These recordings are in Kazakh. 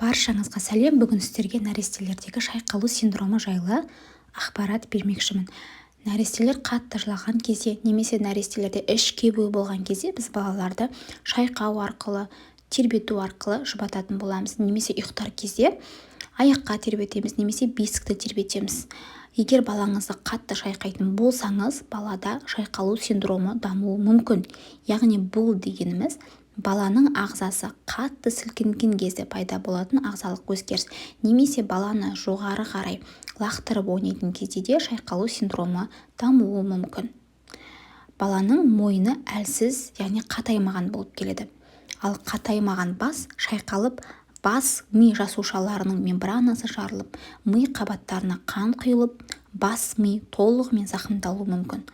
Баршаңызға сәлем. Бүгін сіздерге нәрестелердегі шайқалу синдромы жайлы ақпарат бермекшімін. Нәрестелер қатты жылаған кезде немесе нәрестелерде іш кебуі болған кезде біз балаларды шайқау арқылы, тербету арқылы жұбататын боламыз. Немесе ұйықтар кезде аяққа тербетеміз, немесе бесікті тербетеміз. Егер балаңызды қатты шайқайтын болсаңыз, балада шайқалу синдромы дамуы мүмкін. Яғни бұл дегеніміз баланың ағзасы қатты сілкінген кезде пайда болатын ағзалық өзгеріс, немесе баланы жоғары қарай лақтырып ойнайтын кезде де шайқалу синдромы дамуы мүмкін. Баланың мойны әлсіз, яғни қатаймаған болып келеді. Ал қатаймаған бас шайқалып, бас ми жасушаларының мембранасы жарылып, ми қабаттарына қан құйылып, бас ми толығымен зақымдалуы мүмкін.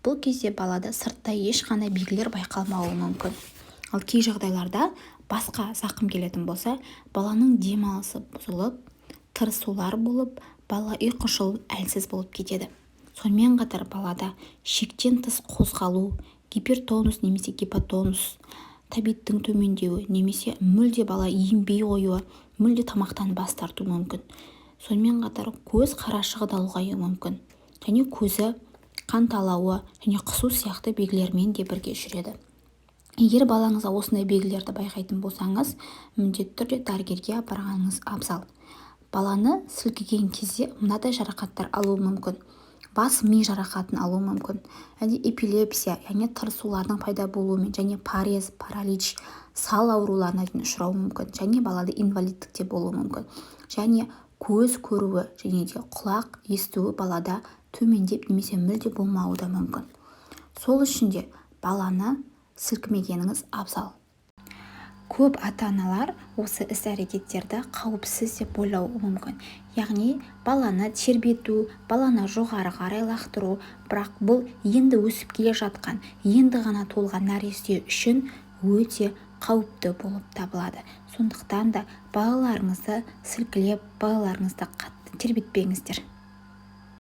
Бұл кезде балада сыртта ешқандай белгілер байқалмауы мүмкін. Ал кей жағдайларда басқа зақым келетін болса, баланың демалысы бұзылып, тырысулар болып, бала ұйқышыл, әлсіз болып кетеді. Сонымен қатар балада шектен тыс қозғалу, гипертонус немесе гипотонус, тәбеттің төмендеуі, немесе мүлде бала енбей қоюы, мүлде тамақтан бас тарту мүмкін. Сонымен қатар көз қарашығы да ұлғаюы мүмкін. Және көзі қанталауы және қысу сияқты белгілермен де бірге жүреді. Егер балаңызға осындай белгілерді байқайтын болсаңыз, міндетті түрде дәрігерге апарғаныңыз абзал. Баланы сілкіген кезде мынадай жарақаттар алуы мүмкін. Бас ми жарақатын алуы мүмкін. Эпилепсия, яғни тырысулардың пайда болуымен, және парез, паралич, сал ауруларына ұшырауы мүмкін. Және балада инвалидтік те болуы мүмкін. Және көз көруі және де құлақ естуі балада төмендеп немесе мүлде болмауы да мүмкін. Сол үшін де баланы сілкімегеніңіз абзал. Көп ата-аналар осы іс-әрекеттерді қауіпсіз деп ойлауы мүмкін. Яғни баланы тербету, баланы жоғары қарай лақтыру, бірақ бұл енді өсіп келе жатқан, енді ғана толған нәресте үшін өте қауіпті болып табылады. Сондықтан да балаларыңызды сілкілеп, балаларыңызды қатты тербетпеңіздер.